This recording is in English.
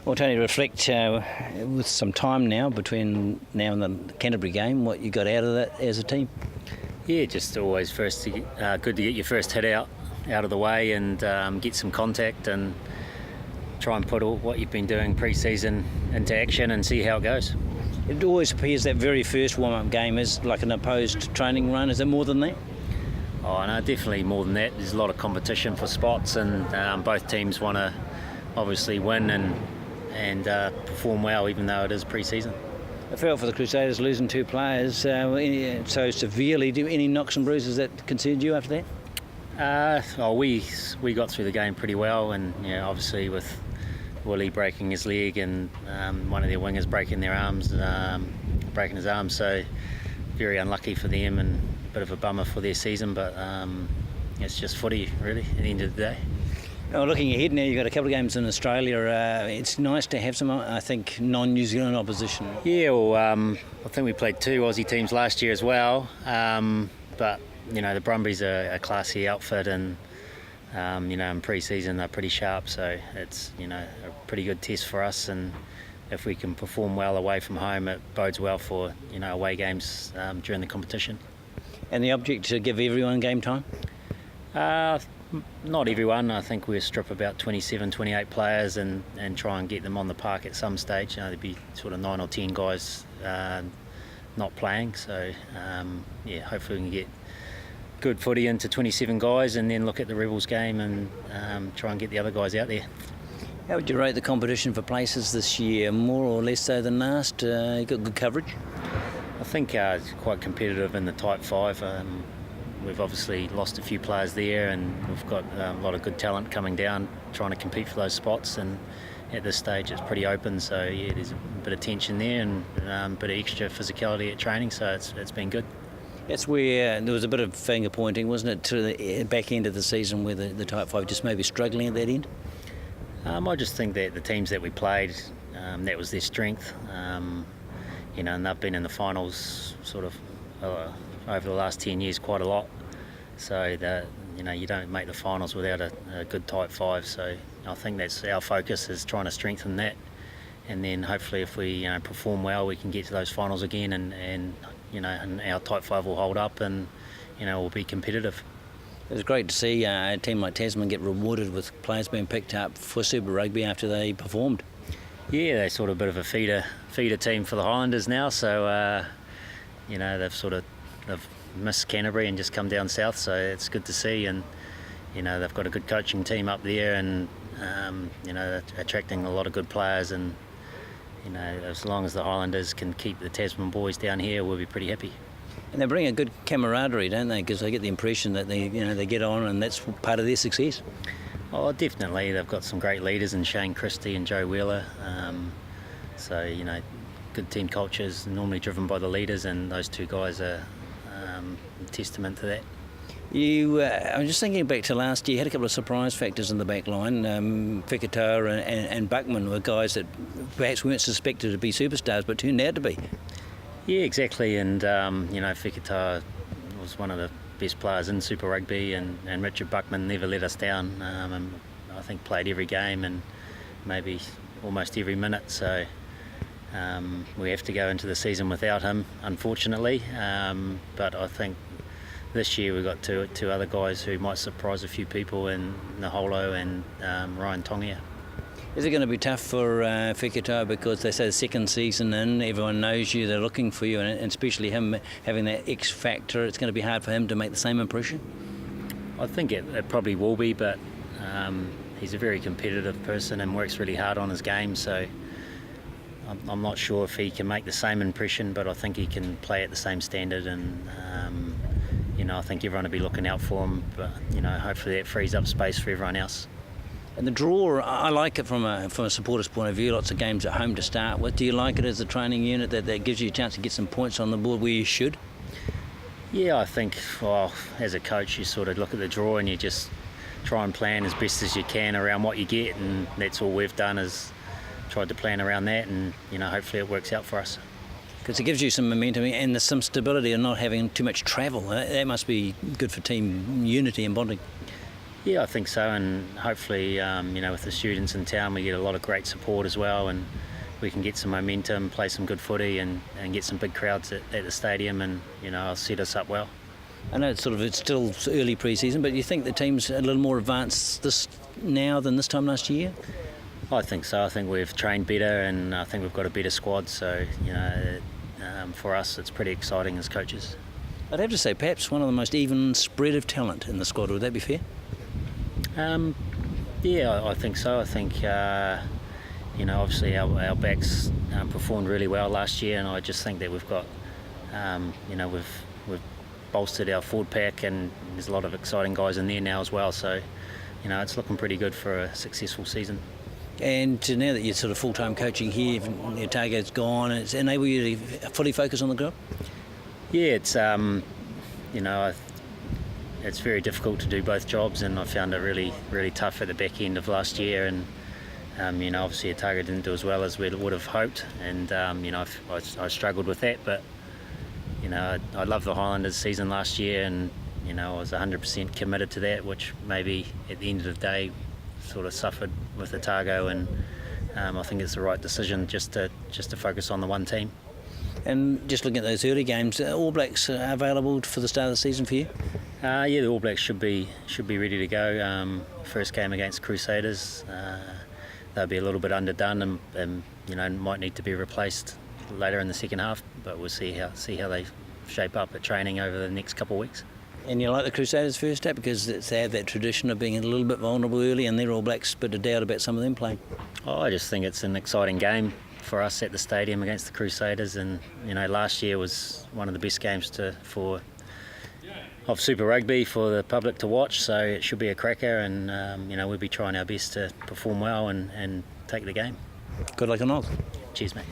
Well, Tony, reflect with some time now between now and the Canterbury game, what you got out of that as a team? Yeah, just always good to get your first hit out of the way and get some contact and try and put all what you've been doing pre-season into action and see how it goes. It always appears that very first warm-up game is like an opposed training run. Is it more than that? Oh no, definitely more than that. There's a lot of competition for spots, and both teams want to obviously win and perform well, even though it is pre-season. It felt for the Crusaders losing two players so severely. Any knocks and bruises that concerned you after that? We got through the game pretty well, and obviously with Willie breaking his leg and one of their wingers breaking his arm, so very unlucky for them and a bit of a bummer for their season, but it's just footy really at the end of the day. Oh, looking ahead now, you've got a couple of games in Australia. It's nice to have some, I think, non-New Zealand opposition. Yeah, well, I think we played two Aussie teams last year as well, but the Brumbies are a classy outfit, and in pre-season they're pretty sharp, so it's a pretty good test for us, and if we can perform well away from home, it bodes well for away games during the competition. And the object to give everyone game time? Not everyone. I think we'll strip about 27, 28 players and try and get them on the park at some stage. There'd be sort of 9 or 10 guys not playing, so hopefully we can get good footy into 27 guys and then look at the Rebels game and try and get the other guys out there. How would you rate the competition for places this year? More or less so than last? You got good coverage? I think it's quite competitive in the Type 5. We've obviously lost a few players there, and we've got a lot of good talent coming down trying to compete for those spots, and at this stage it's pretty open, so yeah, there's a bit of tension there and a bit of extra physicality at training, so it's been good. That's where there was a bit of finger pointing, wasn't it, to the back end of the season where the Type 5 just maybe struggling at that end? I just think that the teams that we played, that was their strength, and they've been in the finals sort of over the last 10 years quite a lot, so that you don't make the finals without a good Type 5, so I think that's our focus, is trying to strengthen that, and then hopefully if we perform well we can get to those finals again, and our Type 5 will hold up, and we'll be competitive. It was great to see a team like Tasman get rewarded with players being picked up for Super Rugby after they performed. Yeah, they're sort of a bit of a feeder team for the Highlanders now, so they've missed Canterbury and just come down south, so it's good to see, and they've got a good coaching team up there, and attracting a lot of good players, and as long as the Highlanders can keep the Tasman boys down here, we'll be pretty happy. And they bring a good camaraderie, don't they? Because I get the impression that they get on, and that's part of their success. Oh, definitely. They've got some great leaders in Shane Christie and Joe Wheeler. Good team culture is normally driven by the leaders, and those two guys are a testament to that. I'm just thinking back to last year, you had a couple of surprise factors in the back line. Whakatoa and Buckman were guys that perhaps weren't suspected to be superstars, but turned out to be. Yeah, exactly, and Whakatoa was one of the best players in Super Rugby, and Richard Buckman never let us down, and I think played every game and maybe almost every minute, so we have to go into the season without him, unfortunately, but I think this year we've got two other guys who might surprise a few people in Naholo and Ryan Tongia. Is it going to be tough for Whakatoa, because they say the second season in, everyone knows you, they're looking for you, and especially him having that X factor, it's going to be hard for him to make the same impression? I think it probably will be, but he's a very competitive person and works really hard on his game, so I'm not sure if he can make the same impression, but I think he can play at the same standard, and I think everyone will be looking out for him, but hopefully that frees up space for everyone else. And the draw, I like it from a supporter's point of view, lots of games at home to start with. Do you like it as a training unit that gives you a chance to get some points on the board where you should? Yeah, I think, as a coach, you sort of look at the draw and you just try and plan as best as you can around what you get, and that's all we've done, is tried to plan around that, and hopefully it works out for us. Because it gives you some momentum and there's some stability and not having too much travel. That must be good for team unity and bonding. Yeah, I think so, and hopefully, with the students in town, we get a lot of great support as well, and we can get some momentum, play some good footy, and get some big crowds at the stadium, and I'll set us up well. I know it's still early pre-season, but you think the team's a little more advanced now than this time last year? I think so. I think we've trained better, and I think we've got a better squad. So for us, it's pretty exciting as coaches. I'd have to say perhaps one of the most even spread of talent in the squad. Would that be fair? Yeah, I think so. I think obviously our backs performed really well last year, and I just think that we've got we've bolstered our forward pack, and there's a lot of exciting guys in there now as well. So it's looking pretty good for a successful season. And now that you're sort of full-time coaching here, your target's gone, it's enabled you to fully focus on the club? Yeah, it's it's very difficult to do both jobs, and I found it really, really tough at the back end of last year. And obviously Otago didn't do as well as we would have hoped, and I struggled with that. But I loved the Highlanders season last year, and I was 100% committed to that, which maybe at the end of the day sort of suffered with Otago, and I think it's the right decision just to focus on the one team. And just looking at those early games, All Blacks are available for the start of the season for you? Yeah, the All Blacks should be ready to go. First game against Crusaders, they'll be a little bit underdone, and might need to be replaced later in the second half. But we'll see how they shape up at training over the next couple of weeks. And you like the Crusaders first step because they have that tradition of being a little bit vulnerable early, and they're All Blacks, but a doubt about some of them playing. I just think it's an exciting game for us at the stadium against the Crusaders, and last year was one of the best games of Super Rugby for the public to watch, so it should be a cracker, and we'll be trying our best to perform well and take the game. Good luck on all. Cheers, mate.